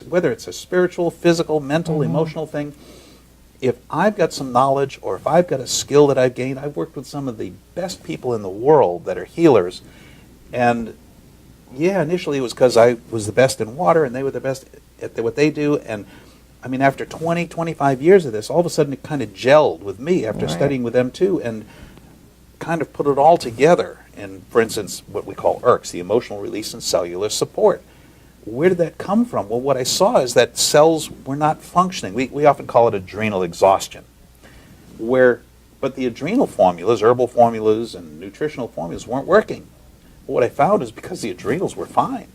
whether it's a spiritual, physical, mental, emotional thing, if I've got some knowledge or if I've got a skill that I've gained, I've worked with some of the best people in the world that are healers. And yeah, initially it was because I was the best in water and they were the best at what they do. And I mean, after 20, 25 years of this, all of a sudden it kind of gelled with me after studying with them too, and kind of put it all together. And for instance, what we call ERCs, the emotional release and cellular support. Where did that come from? Well, what I saw is that cells were not functioning. We often call it adrenal exhaustion. But the adrenal formulas, herbal formulas and nutritional formulas weren't working. But what I found is because the adrenals were fine,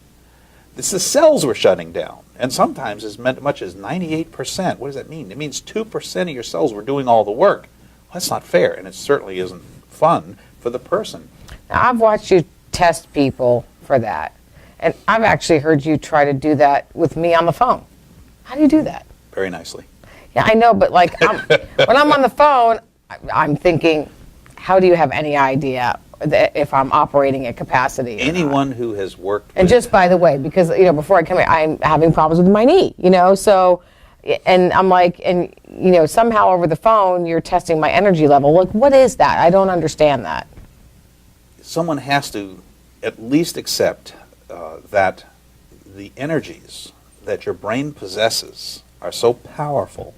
the cells were shutting down. And sometimes as much as 98%. What does that mean? It means 2% of your cells were doing all the work. Well, that's not fair, and it certainly isn't fun for the person. Now, I've watched you test people for that. And I've actually heard you try to do that with me on the phone. How do you do that? Very nicely. Yeah, I know, but like when I'm on the phone, I'm thinking, how do you have any idea that if I'm operating at capacity? Anyone who has worked and just by the way, because before I come here, I'm having problems with my knee, so, and I'm like, and somehow over the phone you're testing my energy level. Like, what is that? I don't understand that. Someone has to at least accept that the energies that your brain possesses are so powerful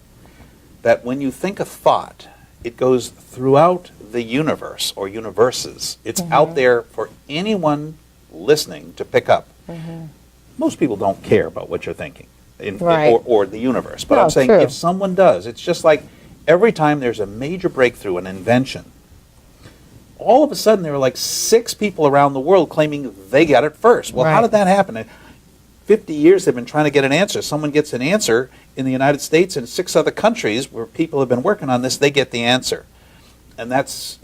that when you think a thought, it goes throughout the universe or universes. It's out there for anyone listening to pick up. Most people don't care about what you're thinking or the universe. But I'm saying if someone does, it's just like every time there's a major breakthrough, an invention, all of a sudden there were like 6 people around the world claiming they got it first. Well, how did that happen? 50 years they've been trying to get an answer. Someone gets an answer in the United States and 6 other countries where people have been working on this, they get the answer. And that's,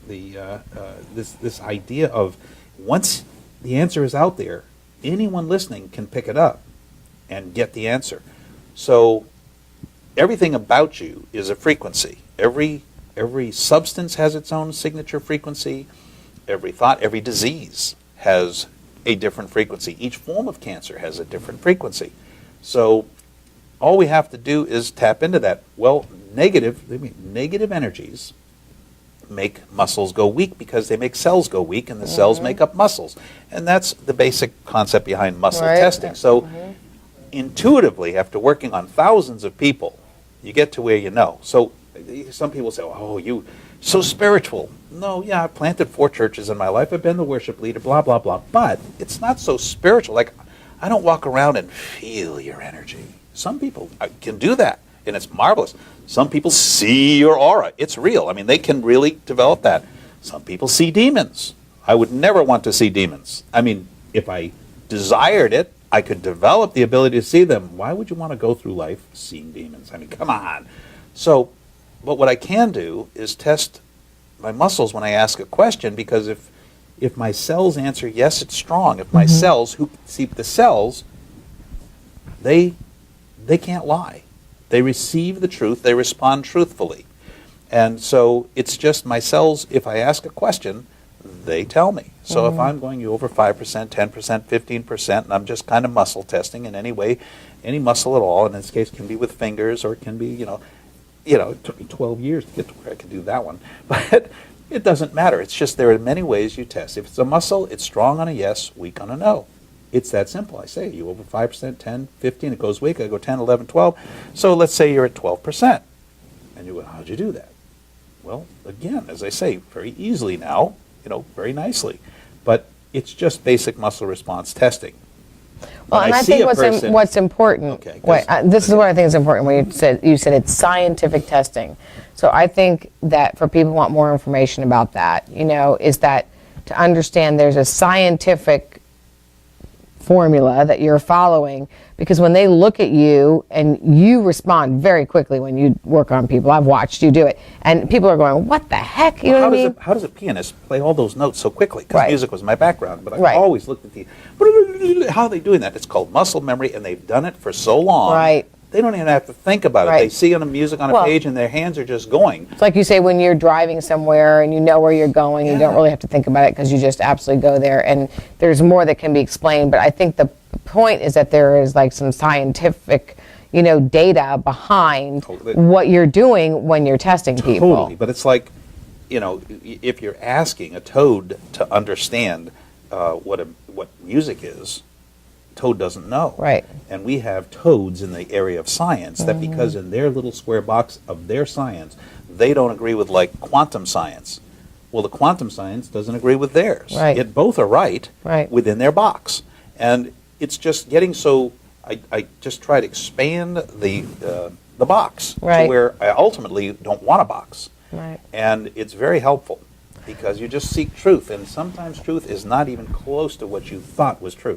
this idea of once the answer is out there, anyone listening can pick it up and get the answer. So everything about you is a frequency. Every substance has its own signature frequency. Every thought, every disease has a different frequency. Each form of cancer has a different frequency. So all we have to do is tap into that. Well, negative energies make muscles go weak because they make cells go weak, and the cells make up muscles. And that's the basic concept behind muscle testing. So intuitively, after working on thousands of people, you get to where you know. So some people say, oh, you so spiritual. No, yeah, I've planted 4 churches in my life. I've been the worship leader, blah, blah, blah. But it's not so spiritual. Like, I don't walk around and feel your energy. Some people can do that, and it's marvelous. Some people see your aura. It's real. I mean, they can really develop that. Some people see demons. I would never want to see demons. I mean, if I desired it, I could develop the ability to see them. Why would you want to go through life seeing demons? I mean, come on. So, but what I can do is test my muscles when I ask a question, because if my cells answer yes, it's strong. If my cells, the cells, they can't lie. They receive the truth. They respond truthfully. And so it's just my cells, if I ask a question, they tell me. So if I'm going over 5%, 10%, 15%, and I'm just kind of muscle testing in any way, any muscle at all, in this case can be with fingers or it can be, it took me 12 years to get to where I could do that one. But it doesn't matter. It's just there are many ways you test. If it's a muscle, it's strong on a yes, weak on a no. It's that simple. I say, you over 5%, 10, 15, it goes weak. I go 10, 11, 12. So let's say you're at 12%. And you go, how'd you do that? Well, again, as I say, very easily now, very nicely. But it's just basic muscle response testing. Well, and I think what's important, this is what I think is important when you said it's scientific testing. So I think that for people who want more information about that, is that to understand there's a scientific formula that you're following, because when they look at you and you respond very quickly when you work on people, I've watched you do it, and people are going, what the heck? You know what I mean? How does a pianist play all those notes so quickly? Because music was my background, but I always looked at how are they doing that? It's called muscle memory, and they've done it for so long they don't even have to think about it. They see on the music on a page and their hands are just going. It's like you say when you're driving somewhere and you know where you're going, you don't really have to think about it because you just absolutely go there. And there's more that can be explained, but I think the point is that there is like some scientific, data behind what you're doing when you're testing people. Totally, but it's like, if you're asking a toad to understand what music is, toad doesn't know. Right. And we have toads in the area of science that because in their little square box of their science, they don't agree with like quantum science. Well, the quantum science doesn't agree with theirs. Right. Yet both are right within their box. And it's just getting so, I just try to expand the box to where I ultimately don't want a box. Right. And it's very helpful because you just seek truth. And sometimes truth is not even close to what you thought was truth.